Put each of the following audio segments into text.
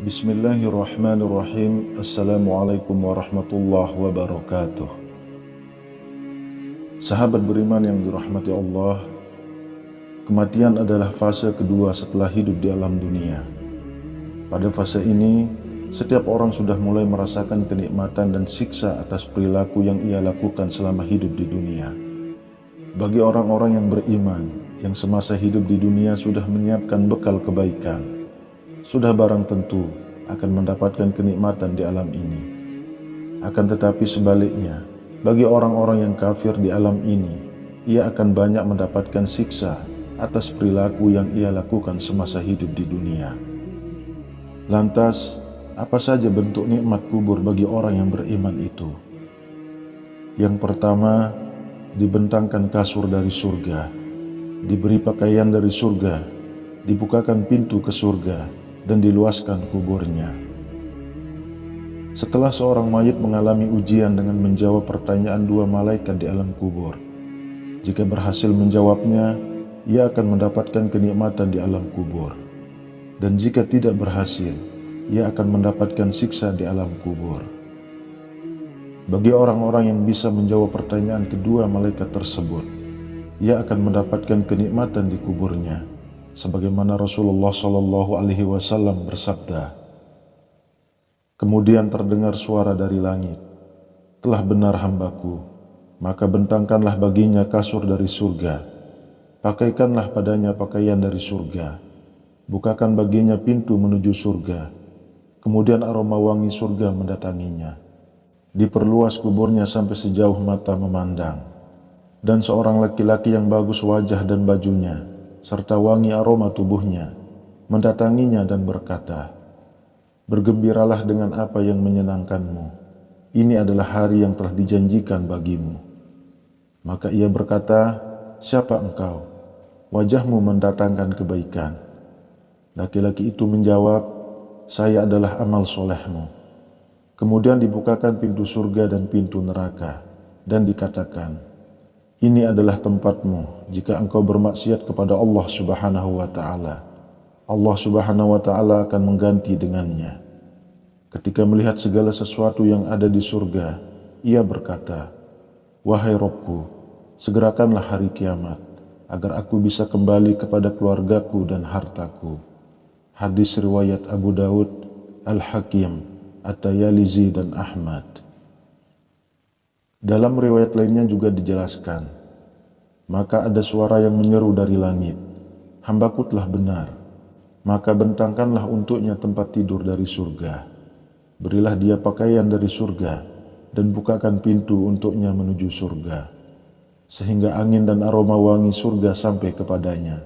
Bismillahirrahmanirrahim. Assalamualaikum warahmatullahi wabarakatuh. Sahabat beriman yang dirahmati Allah, kematian adalah fase kedua setelah hidup di alam dunia. Pada fase ini, setiap orang sudah mulai merasakan kenikmatan dan siksa atas perilaku yang ia lakukan selama hidup di dunia. Bagi orang-orang yang beriman, yang semasa hidup di dunia sudah menyiapkan bekal kebaikan, sudah barang tentu akan mendapatkan kenikmatan di alam ini. Akan tetapi sebaliknya, bagi orang-orang yang kafir di alam ini, ia akan banyak mendapatkan siksa atas perilaku yang ia lakukan semasa hidup di dunia. Lantas, apa saja bentuk nikmat kubur bagi orang yang beriman itu? Yang pertama, dibentangkan kasur dari surga, diberi pakaian dari surga, dibukakan pintu ke surga, dan diluaskan kuburnya. Setelah seorang mayit mengalami ujian dengan menjawab pertanyaan dua malaikat di alam kubur, jika berhasil menjawabnya, ia akan mendapatkan kenikmatan di alam kubur. Dan jika tidak berhasil, ia akan mendapatkan siksa di alam kubur. Bagi orang-orang yang bisa menjawab pertanyaan kedua malaikat tersebut, ia akan mendapatkan kenikmatan di kuburnya, sebagaimana Rasulullah SAW bersabda, "Kemudian terdengar suara dari langit, 'Telah benar hambaku, maka bentangkanlah baginya kasur dari surga, pakaikanlah padanya pakaian dari surga, bukakan baginya pintu menuju surga, kemudian aroma wangi surga mendatanginya, diperluas kuburnya sampai sejauh mata memandang, dan seorang laki-laki yang bagus wajah dan bajunya, serta wangi aroma tubuhnya, mendatanginya dan berkata, bergembiralah dengan apa yang menyenangkanmu. Ini adalah hari yang telah dijanjikan bagimu. Maka ia berkata, siapa engkau? Wajahmu mendatangkan kebaikan. Laki-laki itu menjawab, saya adalah amal solehmu. Kemudian dibukakan pintu surga dan pintu neraka, dan dikatakan, ini adalah tempatmu jika engkau bermaksiat kepada Allah Subhanahu wa Ta'ala. Allah Subhanahu wa Ta'ala akan mengganti dengannya. Ketika melihat segala sesuatu yang ada di surga, ia berkata, wahai Rabbku, segerakanlah hari kiamat, agar aku bisa kembali kepada keluargaku dan hartaku. Hadis riwayat Abu Daud, Al-Hakim, At-Tayalizi, dan Ahmad. Dalam riwayat lainnya juga dijelaskan, maka ada suara yang menyeru dari langit, hambaku telah benar, maka bentangkanlah untuknya tempat tidur dari surga, berilah dia pakaian dari surga, dan bukakan pintu untuknya menuju surga, sehingga angin dan aroma wangi surga sampai kepadanya,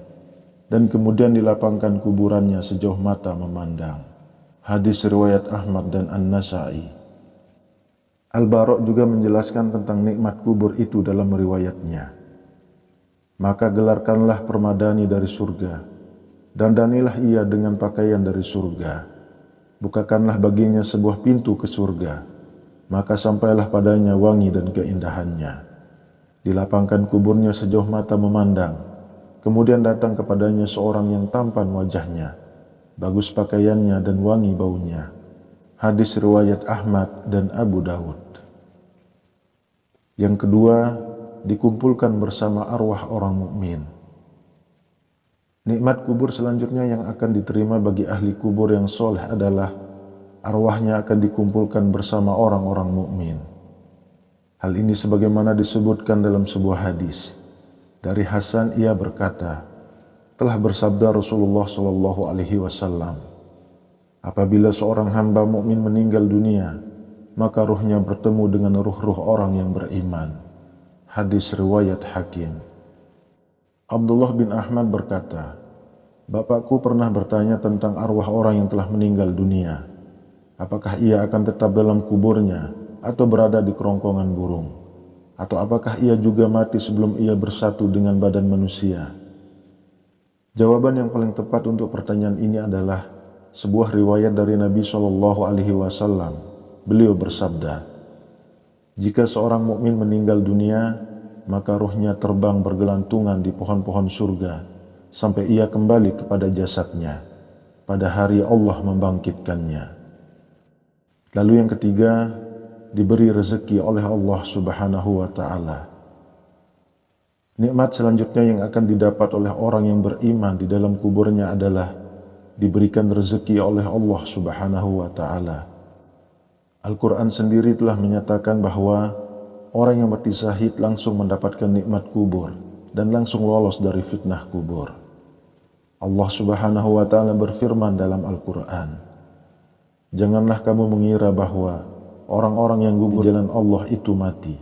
dan kemudian dilapangkan kuburannya sejauh mata memandang. Hadis riwayat Ahmad dan An-Nasa'i. Al-Bara' juga menjelaskan tentang nikmat kubur itu dalam riwayatnya. Maka gelarkanlah permadani dari surga, dandanilah ia dengan pakaian dari surga, bukakanlah baginya sebuah pintu ke surga, maka sampailah padanya wangi dan keindahannya. Dilapangkan kuburnya sejauh mata memandang, kemudian datang kepadanya seorang yang tampan wajahnya, bagus pakaiannya dan wangi baunya. Hadis riwayat Ahmad dan Abu Daud. Yang kedua, dikumpulkan bersama arwah orang mukmin. Nikmat kubur selanjutnya yang akan diterima bagi ahli kubur yang soleh adalah arwahnya akan dikumpulkan bersama orang-orang mukmin. Hal ini sebagaimana disebutkan dalam sebuah hadis. Dari Hasan ia berkata, telah bersabda Rasulullah SAW, apabila seorang hamba mukmin meninggal dunia, maka ruhnya bertemu dengan ruh-ruh orang yang beriman. Hadis riwayat Hakim. Abdullah bin Ahmad berkata, bapakku pernah bertanya tentang arwah orang yang telah meninggal dunia. Apakah ia akan tetap dalam kuburnya atau berada di kerongkongan burung? Atau apakah ia juga mati sebelum ia bersatu dengan badan manusia? Jawaban yang paling tepat untuk pertanyaan ini adalah sebuah riwayat dari Nabi SAW. Beliau bersabda, jika seorang mukmin meninggal dunia, maka ruhnya terbang bergelantungan di pohon-pohon surga sampai ia kembali kepada jasadnya. pada hari Allah membangkitkannya. Lalu yang ketiga, diberi rezeki oleh Allah Subhanahu wa ta'ala. Nikmat selanjutnya yang akan didapat oleh orang yang beriman di dalam kuburnya adalah diberikan rezeki oleh Allah Subhanahu wa ta'ala. Al-Quran sendiri telah menyatakan bahwa orang yang mati syahid langsung mendapatkan nikmat kubur dan langsung lolos dari fitnah kubur. Allah Subhanahu wa ta'ala berfirman dalam Al-Quran, "Janganlah kamu mengira bahwa orang-orang yang gugur di jalan Allah itu mati.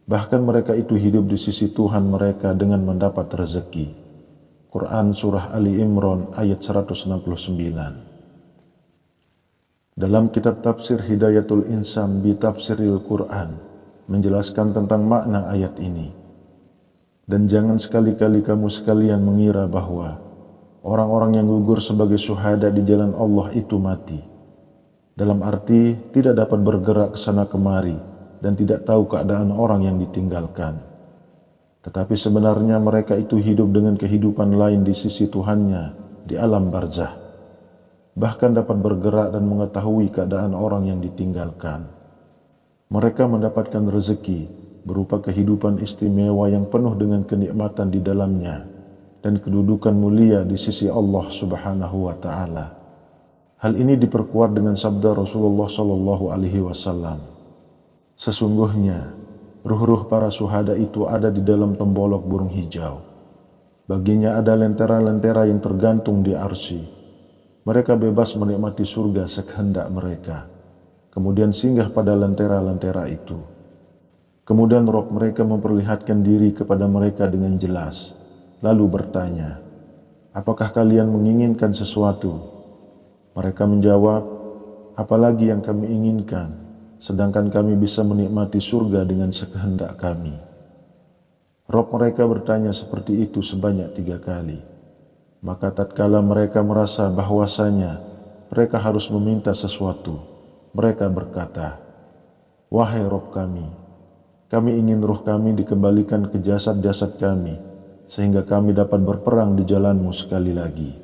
Bahkan mereka itu hidup di sisi Tuhan mereka dengan mendapat rezeki." Quran Surah Ali Imran ayat 169. Dalam kitab tafsir Hidayatul Insan bi Tafsiril Quran menjelaskan tentang makna ayat ini. Dan jangan sekali-kali kamu sekalian mengira bahwa orang-orang yang gugur sebagai syuhada di jalan Allah itu mati. Dalam arti tidak dapat bergerak ke sana kemari dan tidak tahu keadaan orang yang ditinggalkan. Tetapi sebenarnya mereka itu hidup dengan kehidupan lain di sisi Tuhannya di alam barzah. Bahkan dapat bergerak dan mengetahui keadaan orang yang ditinggalkan. Mereka mendapatkan rezeki berupa kehidupan istimewa yang penuh dengan kenikmatan di dalamnya dan kedudukan mulia di sisi Allah Subhanahu wa ta'ala. Hal ini diperkuat dengan sabda Rasulullah sallallahu alaihi wasallam, "Sesungguhnya ruh-ruh para syuhada itu ada di dalam tembolok burung hijau. Baginya ada lentera-lentera yang tergantung di arsy. Mereka bebas menikmati surga sekehendak mereka. Kemudian singgah pada lentera-lentera itu. Kemudian roh mereka memperlihatkan diri kepada mereka dengan jelas, lalu bertanya, 'Apakah kalian menginginkan sesuatu?' Mereka menjawab, 'Apalagi yang kami inginkan, sedangkan kami bisa menikmati surga dengan sekehendak kami.' Roh mereka bertanya seperti itu sebanyak 3 kali. Maka tatkala mereka merasa bahwasanya mereka harus meminta sesuatu, mereka berkata, 'Wahai Rob kami ingin ruh kami dikembalikan ke jasad-jasad kami, sehingga kami dapat berperang di jalan-Mu sekali lagi.'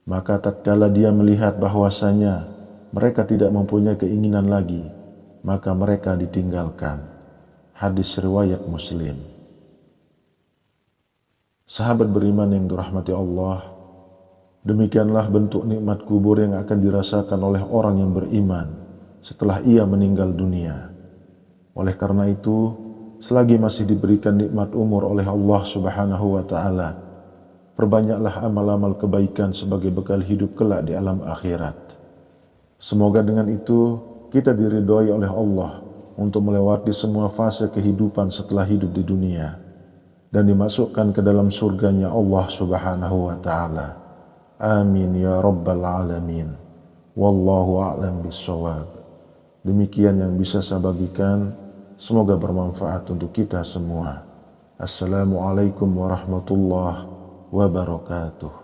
Maka tatkala dia melihat bahwasanya mereka tidak mempunyai keinginan lagi, maka mereka ditinggalkan. Hadis riwayat Muslim. Sahabat beriman yang dirahmati Allah, demikianlah bentuk nikmat kubur yang akan dirasakan oleh orang yang beriman setelah ia meninggal dunia. Oleh karena itu, selagi masih diberikan nikmat umur oleh Allah Subhanahu wa ta'ala, perbanyaklah amal-amal kebaikan sebagai bekal hidup kelak di alam akhirat. Semoga dengan itu kita diridhoi oleh Allah untuk melewati semua fase kehidupan setelah hidup di dunia dan dimasukkan ke dalam surganya Allah Subhanahu wa ta'ala. Amin ya rabbal alamin. Wallahu a'lam bissawab. Demikian yang bisa saya bagikan. Semoga bermanfaat untuk kita semua. Assalamualaikum warahmatullahi wabarakatuh.